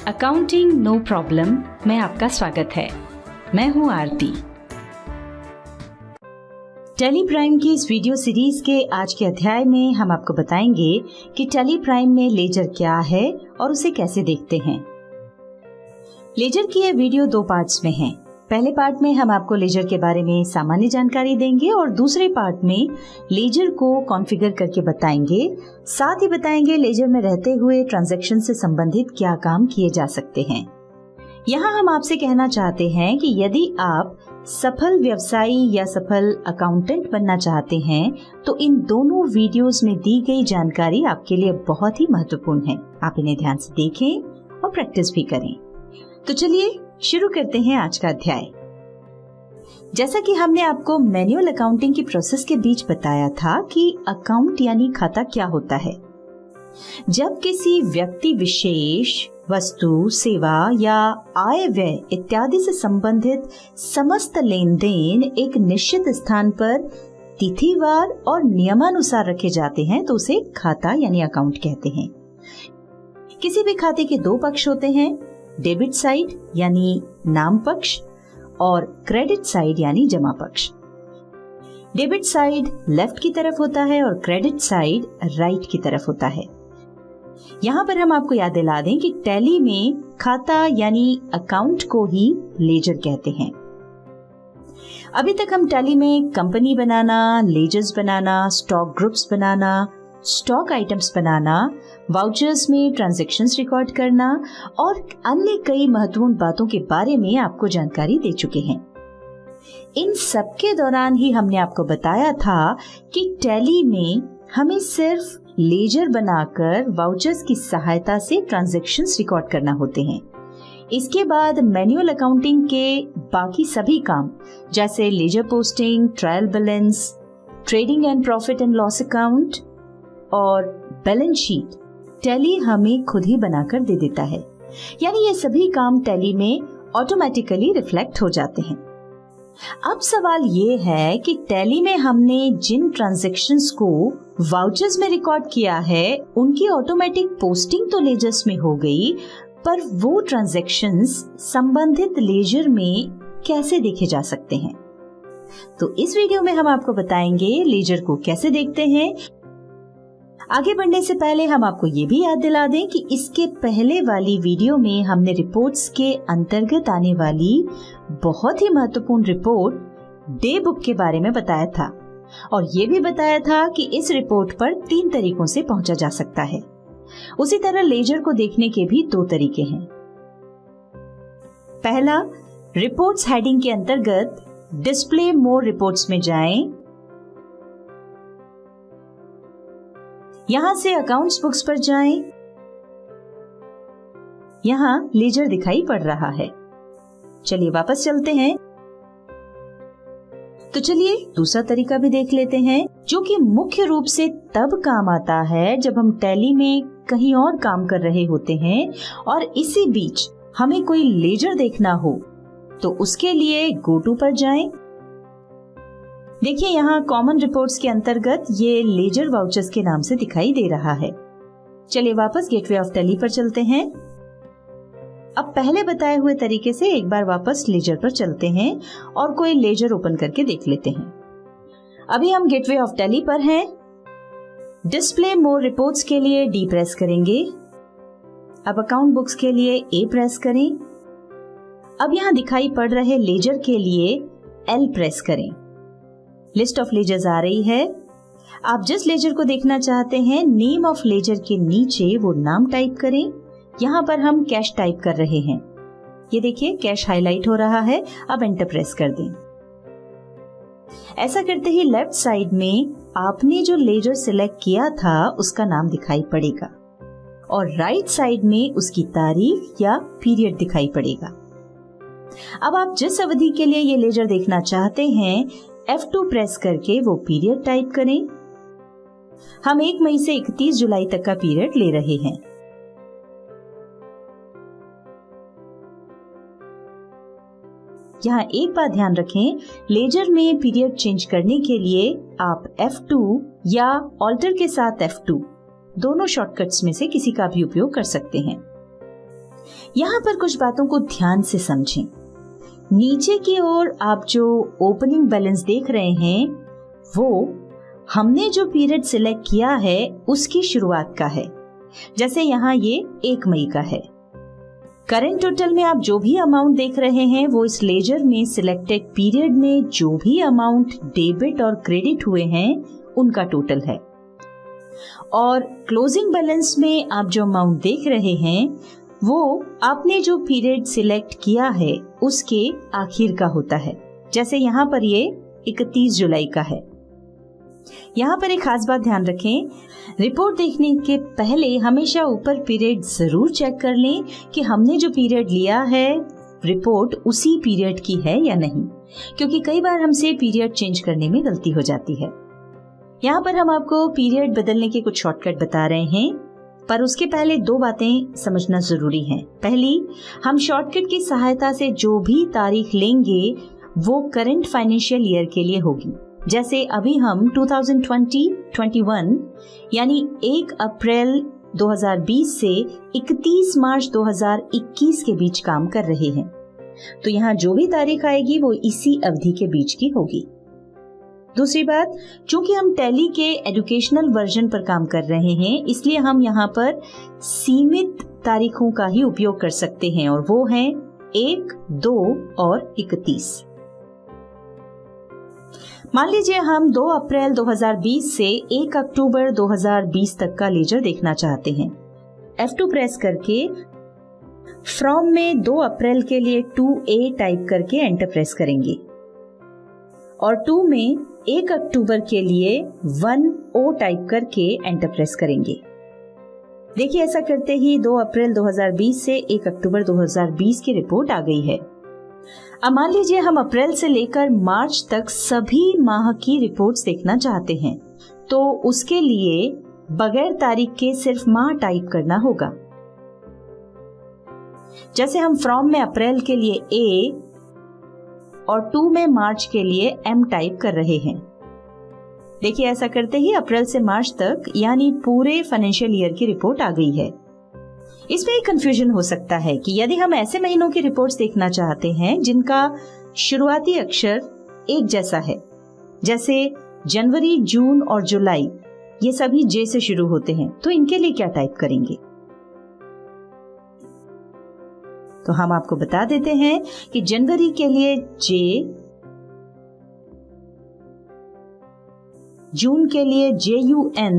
Accounting no problem में आपका स्वागत है। मैं हूं आरती। टैली प्राइम की इस वीडियो सीरीज के आज के अध्याय में हम आपको बताएंगे कि टैली प्राइम में लेजर क्या है और उसे कैसे देखते हैं। लेजर की यह वीडियो 2 पार्ट्स में है। पहले पार्ट में हम आपको लेजर के बारे में सामान्य जानकारी देंगे और दूसरे पार्ट में लेजर को कॉन्फ़िगर करके बताएंगे। साथ ही बताएंगे लेजर में रहते हुए ट्रांजैक्शन से संबंधित क्या काम किए जा सकते हैं। यहाँ हम आपसे कहना चाहते हैं कि यदि आप सफल व्यवसायी या सफल अकाउंटेंट बनना चाहते हैं तो इन दोनों वीडियोस में दी गई जानकारी आपके लिए बहुत ही महत्वपूर्ण है। आप इन्हें ध्यान से देखें और प्रैक्टिस भी करें। तो चलिए शुरू करते हैं आज का अध्याय। जैसा कि हमने आपको मैनुअल अकाउंटिंग की प्रोसेस के बीच बताया था कि अकाउंट यानी खाता क्या होता है। जब किसी व्यक्ति विशेष, वस्तु, सेवा या आय व्यय इत्यादि से संबंधित समस्त लेन देन एक निश्चित स्थान पर तिथिवार और नियमानुसार रखे जाते हैं तो उसे खाता यानी अकाउंट कहते हैं। किसी भी खाते के 2 पक्ष होते हैं, डेबिट साइड यानी नाम पक्ष और क्रेडिट साइड यानी जमा पक्ष। डेबिट साइड लेफ्ट की तरफ होता है और क्रेडिट साइड राइट की तरफ होता है। यहाँ पर हम आपको याद दिला दें कि टैली में खाता यानी अकाउंट को ही लेजर कहते हैं। अभी तक हम टैली में कंपनी बनाना, लेजर्स बनाना, स्टॉक ग्रुप्स बनाना, स्टॉक आइटम्स बनाना, वाउचर्स में ट्रांजैक्शंस रिकॉर्ड करना और अन्य कई महत्वपूर्ण बातों के बारे में आपको जानकारी दे चुके हैं। इन सब के दौरान ही हमने आपको बताया था कि टैली में हमें सिर्फ लेजर बनाकर वाउचर्स की सहायता से ट्रांजैक्शंस रिकॉर्ड करना होते हैं। इसके बाद मैनुअल अकाउंटिंग के बाकी सभी काम जैसे ledger posting, trial balance, trading and profit and loss account और बैलेंस शीट टैली हमें खुद ही बनाकर दे देता है। यानी ये सभी काम टैली में ऑटोमेटिकली रिफ्लेक्ट हो जाते हैं। अब सवाल ये है कि टैली में हमने जिन ट्रांजैक्शंस को वाउचर्स में रिकॉर्ड किया है उनकी ऑटोमेटिक पोस्टिंग तो लेजर्स में हो गई, पर वो ट्रांजैक्शंस संबंधित लेजर में कैसे देखे जा सकते हैं। तो इस वीडियो में हम आपको बताएंगे लेजर को कैसे देखते हैं। आगे बढ़ने से पहले हम आपको ये भी याद दिला दें कि इसके पहले वाली वीडियो में हमने रिपोर्ट्स के अंतर्गत आने वाली बहुत ही महत्वपूर्ण रिपोर्ट डे बुक के बारे में बताया था और ये भी बताया था कि इस रिपोर्ट पर 3 तरीकों से पहुंचा जा सकता है। उसी तरह लेजर को देखने के भी 2 तरीके हैं। पहला, रिपोर्ट्स हेडिंग के अंतर्गत डिस्प्ले मोर रिपोर्ट्स में जाएं। यहां से अकाउंट्स बुक्स पर जाएं। यहां लेजर दिखाई पड़ रहा है। चलिए वापस चलते हैं। तो चलिए दूसरा तरीका भी देख लेते हैं जो कि मुख्य रूप से तब काम आता है जब हम टैली में कहीं और काम कर रहे होते हैं और इसी बीच हमें कोई लेजर देखना हो तो उसके लिए गो टू पर जाएं। देखिए यहाँ कॉमन रिपोर्ट्स के अंतर्गत ये लेजर वाउचर्स के नाम से दिखाई दे रहा है। चलिए वापस गेटवे ऑफ टैली पर चलते हैं। अब पहले बताए हुए तरीके से एक बार वापस लेजर पर चलते हैं और कोई लेजर ओपन करके देख लेते हैं। अभी हम गेटवे ऑफ टैली पर हैं। डिस्प्ले मोर रिपोर्ट्स के लिए डी प्रेस करेंगे। अब अकाउंट बुक्स के लिए ए प्रेस करें। अब यहाँ दिखाई पड़ रहे लेजर के लिए एल प्रेस करें। लिस्ट ऑफ लेजर्स आ रही है। आप जिस लेजर को देखना चाहते हैं नेम ऑफ लेजर के नीचे वो नाम टाइप करें। यहाँ पर हम कैश टाइप कर रहे हैं। ये देखिए कैश हाईलाइट हो रहा है। अब एंटर प्रेस कर दें। ऐसा करते ही लेफ्ट साइड में आपने जो लेजर सिलेक्ट किया था उसका नाम दिखाई पड़ेगा और राइट साइड में उसकी तारीख या पीरियड दिखाई पड़ेगा। अब आप जिस अवधि के लिए ये लेजर देखना चाहते हैं F2 प्रेस करके वो पीरियड टाइप करें। हम 1 मई से 31 जुलाई तक का पीरियड ले रहे हैं। यहाँ एक बात ध्यान रखें, लेजर में पीरियड चेंज करने के लिए आप F2 या ऑल्टर के साथ F2 दोनों शॉर्टकट्स में से किसी का भी उपयोग कर सकते हैं। यहाँ पर कुछ बातों को ध्यान से समझें। नीचे की ओर आप जो ओपनिंग बैलेंस देख रहे हैं वो हमने जो पीरियड सिलेक्ट किया है उसकी शुरुआत का है। जैसे यहाँ ये 1 मई का है। करंट टोटल में आप जो भी अमाउंट देख रहे हैं वो इस लेजर में सिलेक्टेड पीरियड में जो भी अमाउंट डेबिट और क्रेडिट हुए हैं उनका टोटल है। और क्लोजिंग बैलेंस में आप जो अमाउंट देख रहे हैं वो आपने जो पीरियड सिलेक्ट किया है उसके आखिर का होता है। जैसे यहाँ पर ये 31 जुलाई का है। यहाँ पर एक खास बात ध्यान रखें, रिपोर्ट देखने के पहले हमेशा ऊपर पीरियड जरूर चेक कर लें कि हमने जो पीरियड लिया है रिपोर्ट उसी पीरियड की है या नहीं, क्योंकि कई बार हमसे पीरियड चेंज करने में गलती हो जाती है। यहाँ पर हम आपको पीरियड बदलने के कुछ शॉर्टकट बता रहे हैं, पर उसके पहले 2 बातें समझना जरूरी हैं। पहली, हम शॉर्टकट की सहायता से जो भी तारीख लेंगे वो करंट फाइनेंशियल ईयर के लिए होगी। जैसे अभी हम 2020-21 यानी 1 अप्रैल 2020 से 31 मार्च 2021 के बीच काम कर रहे हैं, तो यहाँ जो भी तारीख आएगी वो इसी अवधि के बीच की होगी। दूसरी बात, चूंकि हम टैली के एजुकेशनल वर्जन पर काम कर रहे हैं इसलिए हम यहाँ पर सीमित तारीखों का ही उपयोग कर सकते हैं और वो हैं 1, 2 और 31। मान लीजिए हम 2 अप्रैल 2020 से 1 अक्टूबर 2020 तक का लेजर देखना चाहते हैं। F2 प्रेस करके फ्रॉम में 2 अप्रैल के लिए 2A टाइप करके एंटर प्रेस करेंगे और 2 में 1 अक्टूबर के लिए 1O टाइप करके एंटर प्रेस करेंगे। देखिए, ऐसा करते ही 2 अप्रैल 2020 से 1 अक्टूबर 2020 की रिपोर्ट आ गई है। अब मान लीजिए हम अप्रैल से लेकर मार्च तक सभी माह की रिपोर्ट्स देखना चाहते हैं, तो उसके लिए बगैर तारीख के सिर्फ माह टाइप करना होगा। जैसे हम फ्रॉम में अप्रैल के लिए A और 2 में मार्च के लिए M टाइप कर रहे हैं। देखिए, ऐसा करते ही अप्रैल से मार्च तक यानी पूरे फाइनेंशियल ईयर की रिपोर्ट आ गई है। इसमें एक कंफ्यूजन हो सकता है कि यदि हम ऐसे महीनों की रिपोर्ट्स देखना चाहते हैं जिनका शुरुआती अक्षर एक जैसा है, जैसे जनवरी, जून और जुलाई, ये सभी J से शुरू होते हैं, तो इनके लिए क्या टाइप करेंगे? तो हम आपको बता देते हैं कि जनवरी के लिए J, जून के लिए JUN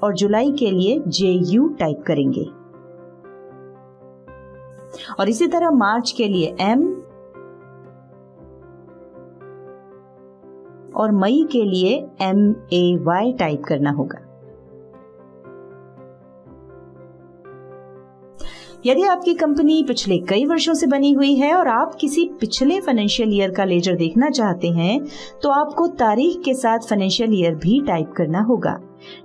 और जुलाई के लिए JU टाइप करेंगे। और इसी तरह मार्च के लिए M और मई के लिए MAY टाइप करना होगा। यदि आपकी कंपनी पिछले कई वर्षों से बनी हुई है और आप किसी पिछले फाइनेंशियल ईयर का लेजर देखना चाहते हैं तो आपको तारीख के साथ फाइनेंशियल ईयर भी टाइप करना होगा।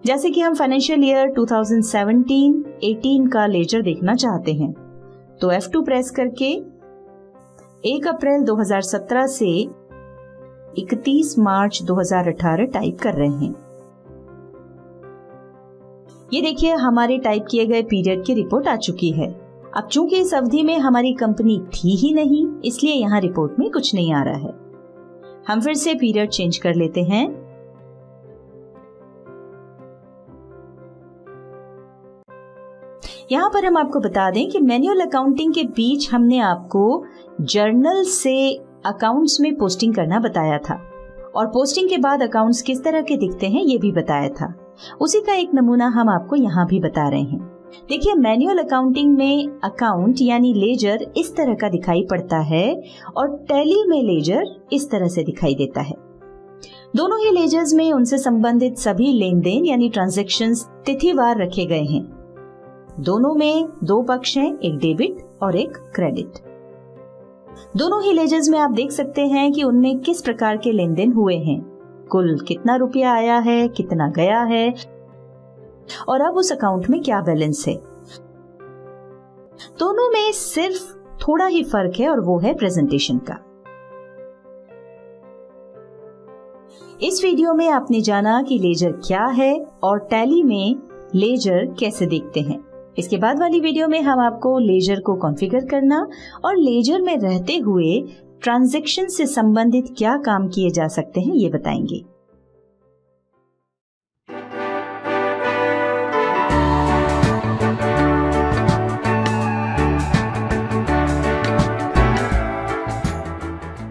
जैसे कि हम फाइनेंशियल ईयर 2017-18 का लेजर देखना चाहते हैं, तो F2 प्रेस करके 1 अप्रैल 2017 से 31 मार्च 2018 टाइप कर रहे हैं। ये देखिए, हमारे टाइप किए गए पीरियड की रिपोर्ट आ चुकी है। अब चूंकि इस अवधि में हमारी कंपनी थी ही नहीं, इसलिए यहाँ रिपोर्ट में कुछ नहीं आ रहा है। हम फिर से पीरियड चेंज कर लेते हैं। यहाँ पर हम आपको बता दें कि मैनुअल अकाउंटिंग के बीच हमने आपको जर्नल से अकाउंट्स में पोस्टिंग करना बताया था और पोस्टिंग के बाद अकाउंट्स किस तरह के दिखते हैं ये भी बताया था। उसी का एक नमूना हम आपको यहाँ भी बता रहे हैं। देखिए, मैनुअल अकाउंटिंग में अकाउंट यानी लेजर इस तरह का दिखाई पड़ता है और टैली में लेजर इस तरह से दिखाई देता है। दोनों ही लेजर्स में उनसे संबंधित सभी लेन देन यानी ट्रांजैक्शंस तिथिवार रखे गए हैं। दोनों में 2 पक्ष हैं, एक डेबिट और एक क्रेडिट। दोनों ही लेजर्स में आप देख सकते हैं कि उनमें किस प्रकार के लेन देन हुए हैं, कुल कितना रुपया आया है, कितना गया है और अब उस अकाउंट में क्या बैलेंस है। दोनों में सिर्फ थोड़ा ही फर्क है और वो है प्रेजेंटेशन का। इस वीडियो में आपने जाना कि लेजर क्या है और टैली में लेजर कैसे देखते हैं। इसके बाद वाली वीडियो में हम आपको लेजर को कॉन्फ़िगर करना और लेजर में रहते हुए ट्रांजैक्शन से संबंधित क्या काम किए जा सकते हैं ये बताएंगे।